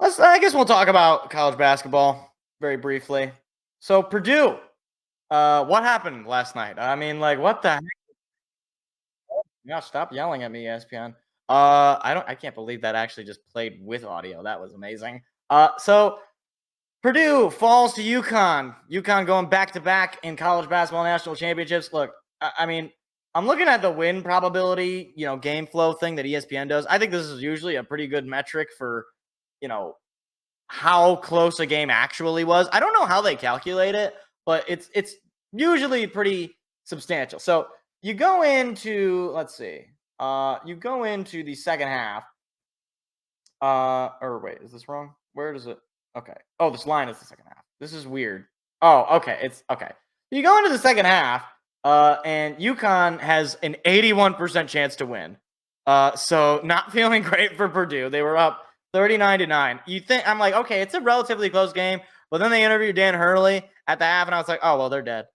I guess we'll talk about college basketball very briefly. So Purdue, what happened last night? I mean, like, what the heck? Yeah, stop yelling at me, ESPN. I can't believe that actually just played with audio. That was amazing. So Purdue falls to UConn. UConn going back to back in college basketball national championships. Look, I mean, I'm looking at the win probability, game flow thing that ESPN does. I think this is usually a pretty good metric for, you know, how close a game actually was. I don't know how they calculate it, but it's usually pretty substantial. So you go into you go into the second half. Or wait, is this wrong? Where does it? Okay. Oh, this line is the second half. This is weird. Oh, okay. It's okay. You go into the second half, and UConn has an 81% chance to win. So not feeling great for Purdue. They were up 39-9. You think I'm like, okay, it's a relatively close game, but then they interviewed Dan Hurley at the half, and I was like, oh well, they're dead.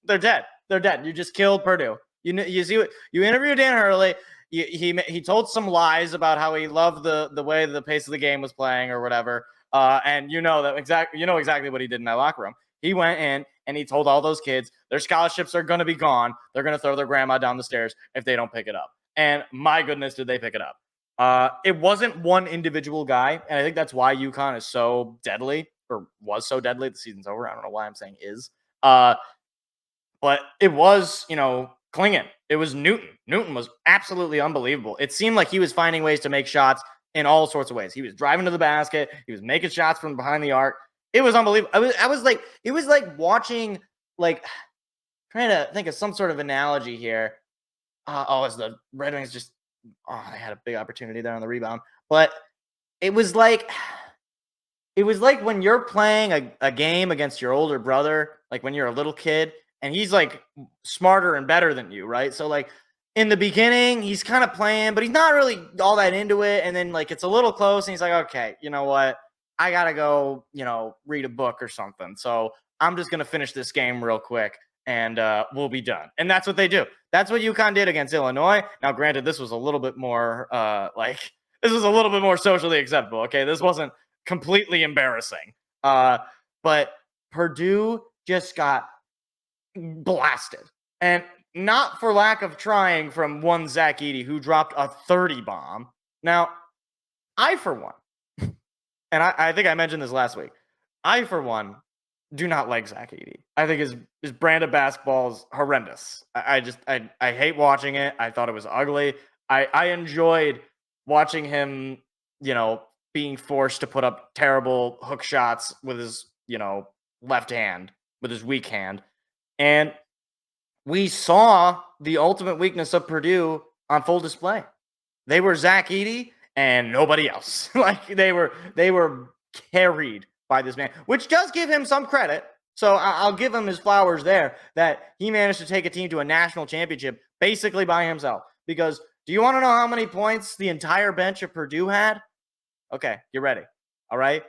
They're dead. They're dead. You just killed Purdue. You see what you interviewed Dan Hurley. He told some lies about how he loved the way the pace of the game was playing or whatever. And you know exactly what he did in that locker room. He went in and he told all those kids their scholarships are going to be gone. They're going to throw their grandma down the stairs if they don't pick it up. And my goodness, did they pick it up? It wasn't one individual guy, and I think that's why UConn is so deadly, or was so deadly. The season's over. I don't know why I'm saying is. But it was, Klingon. It was Newton. Newton was absolutely unbelievable. It seemed like he was finding ways to make shots in all sorts of ways. He was driving to the basket. He was making shots from behind the arc. It was unbelievable. It was like watching, like, trying to think of some sort of analogy here. As the Red Wings they had a big opportunity there on the rebound. But it was like when you're playing a game against your older brother, like when you're a little kid, and he's like smarter and better than you, right? So like in the beginning, he's kind of playing, but he's not really all that into it. And then like it's a little close, and he's like, okay, you know what? I gotta go, read a book or something. So I'm just gonna finish this game real quick, and we'll be done. And that's what they do. That's what UConn did against Illinois. Now, granted, this was a little bit more this was a little bit more socially acceptable. Okay, this wasn't completely embarrassing. But Purdue just got blasted. And not for lack of trying from one Zack Ed who dropped a 30 bomb. Now, I, for one, and I think I mentioned this last week, I, for one, do not like Zack Ed. I think his brand of basketball is horrendous. I hate watching it. I thought it was ugly. I enjoyed watching him, being forced to put up terrible hook shots with his, left hand, with his weak hand. And we saw the ultimate weakness of Purdue on full display. They were Zack Ed and nobody else. Like they were carried by this man, which does give him some credit. So I'll give him his flowers there that he managed to take a team to a national championship basically by himself. Because do you want to know how many points the entire bench of Purdue had? Okay, you're ready. All right.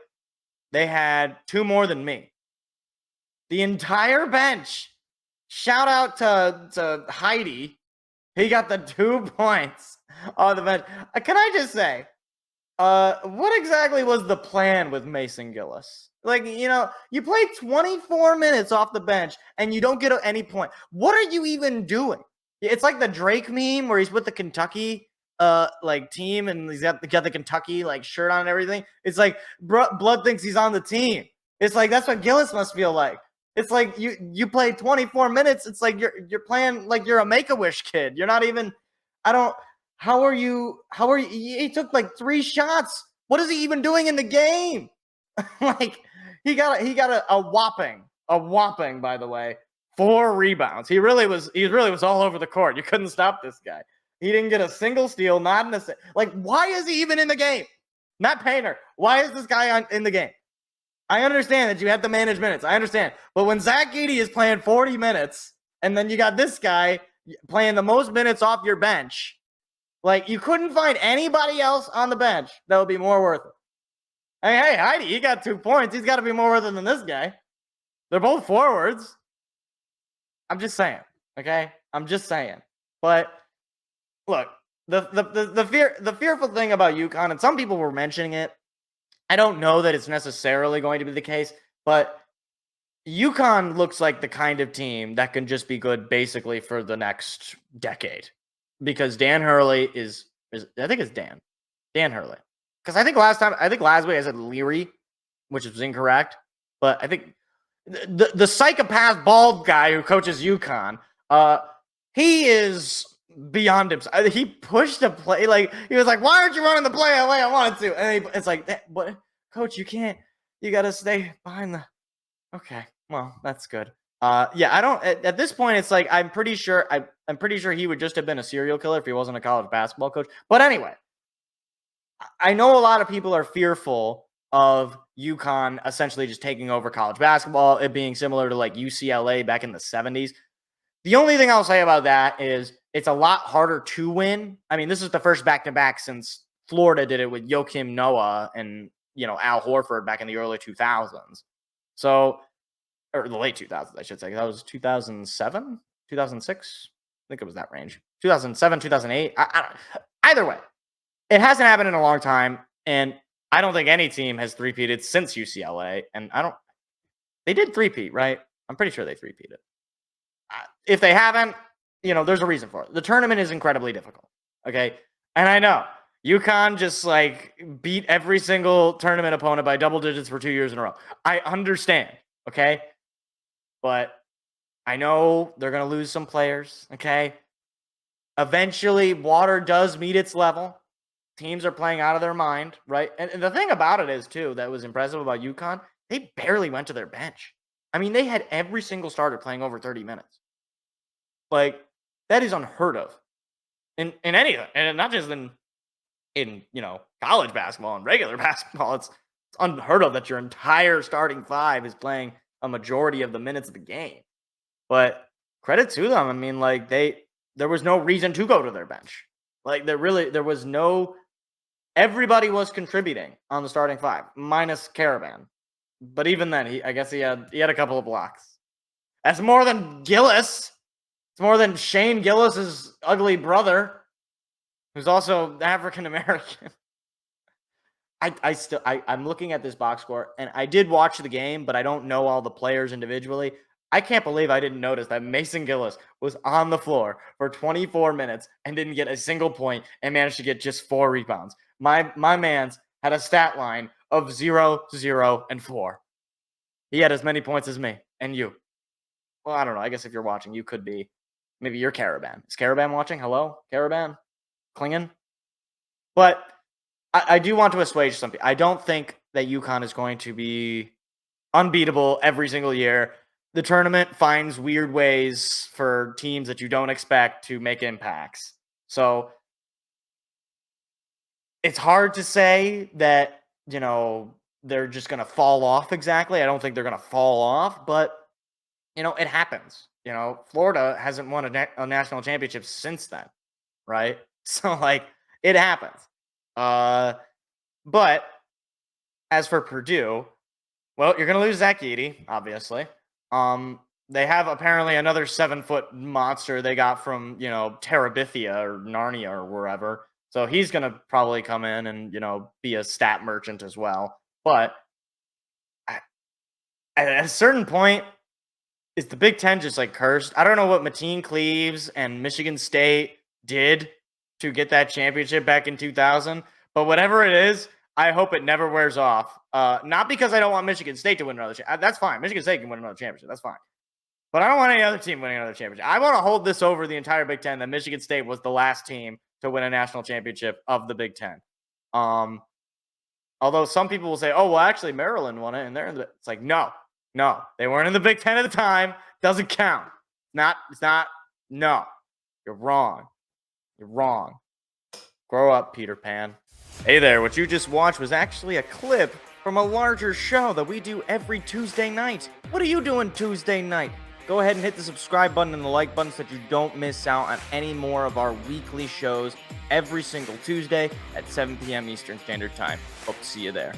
They had 2 more than me. The entire bench. Shout out to Heidi. He got the 2 points on the bench. Can I just say, what exactly was the plan with Mason Gillis? Like, you play 24 minutes off the bench and you don't get any point. What are you even doing? It's like the Drake meme where he's with the Kentucky team and he's got the Kentucky shirt on and everything. It's like Blood thinks he's on the team. It's like that's what Gillis must feel like. It's like you play 24 minutes. It's like you're playing like you're a Make-A-Wish kid. You're not even. How are you? He took 3 shots. What is he even doing in the game? He got a whopping, by the way, 4 rebounds. He really was all over the court. You couldn't stop this guy. He didn't get a single steal, not in a why is he even in the game? Matt Painter, why is this guy in the game? I understand that you have to manage minutes. I understand. But when Zack Ed is playing 40 minutes and then you got this guy playing the most minutes off your bench, you couldn't find anybody else on the bench that would be more worth it. Hey, Heidi, he got 2 points. He's got to be more worth it than this guy. They're both forwards. I'm just saying, okay? I'm just saying. But look, the fearful thing about UConn, and some people were mentioning it, I don't know that it's necessarily going to be the case, but UConn looks like the kind of team that can just be good basically for the next decade because Dan Hurley is I think it's Dan Hurley. Because I think last week I said Leary, which was incorrect, but I think the psychopath bald guy who coaches UConn, he is beyond himself. He pushed a play like he was like, "Why aren't you running the play the way I wanted to?" And it's like, "What, coach? You can't. You got to stay behind the." Okay, well, that's good. Yeah, I don't. At this point, it's like I'm pretty sure he would just have been a serial killer if he wasn't a college basketball coach. But anyway, I know a lot of people are fearful of UConn essentially just taking over college basketball, it being similar to like UCLA back in the 70s. The only thing I'll say about that is it's a lot harder to win. I mean, this is the first back-to-back since Florida did it with Joakim Noah and, Al Horford back in the early 2000s. So, or the late 2000s, I should say. That was 2007, 2006. I think it was that range. 2007, 2008. I don't, either way, it hasn't happened in a long time, and I don't think any team has three-peated since UCLA. And they did three-peat, right? I'm pretty sure they three-peated. If they haven't, there's a reason for it. The tournament is incredibly difficult, okay? And I know UConn just beat every single tournament opponent by double digits for 2 years in a row. I understand, okay? But I know they're going to lose some players, okay? Eventually, water does meet its level. Teams are playing out of their mind, right? And the thing about it is, too, that was impressive about UConn, they barely went to their bench. I mean, they had every single starter playing over 30 minutes. That is unheard of in anything, and not just in college basketball and regular basketball. It's unheard of that your entire starting five is playing a majority of the minutes of the game. But credit to them. I mean, there was no reason to go to their bench. There was no. Everybody was contributing on the starting five, minus Caravan. But even then, I guess he had a couple of blocks. That's more than Gillis. It's more than Shane Gillis's ugly brother, who's also African American. I'm looking at this box score, and I did watch the game, but I don't know all the players individually. I can't believe I didn't notice that Mason Gillis was on the floor for 24 minutes and didn't get a single point and managed to get just 4 rebounds. My man's had a stat line of 0, 0, and 4. He had as many points as me and you. Well, I don't know. I guess if you're watching, you could be. Maybe you're Caravan. Is Caravan watching? Hello? Caravan? Klingen? But I do want to assuage something. I don't think that UConn is going to be unbeatable every single year. The tournament finds weird ways for teams that you don't expect to make impacts. So it's hard to say that, they're just going to fall off exactly. I don't think they're going to fall off, but, it happens. Florida hasn't won a national championship since then, right? So, it happens. But as for Purdue, well, you're going to lose Zack Ed, obviously. They have apparently another 7-foot monster they got from, Terabithia or Narnia or wherever. So he's going to probably come in and, be a stat merchant as well. But at a certain point, is the Big Ten just cursed? I don't know what Mateen Cleaves and Michigan State did to get that championship back in 2000, but whatever it is, I hope it never wears off. Not because I don't want Michigan State to win another championship. That's fine. Michigan State can win another championship. That's fine. But I don't want any other team winning another championship. I want to hold this over the entire Big Ten that Michigan State was the last team to win a national championship of the Big Ten. Although some people will say, oh, well, actually, Maryland won it, and they're in the... It's no, they weren't in the Big Ten at the time. Doesn't count. It's not, no. You're wrong. Grow up, Peter Pan. Hey there, what you just watched was actually a clip from a larger show that we do every Tuesday night. What are you doing Tuesday night? Go ahead and hit the subscribe button and the like button so that you don't miss out on any more of our weekly shows every single Tuesday at 7 p.m. Eastern Standard Time. Hope to see you there.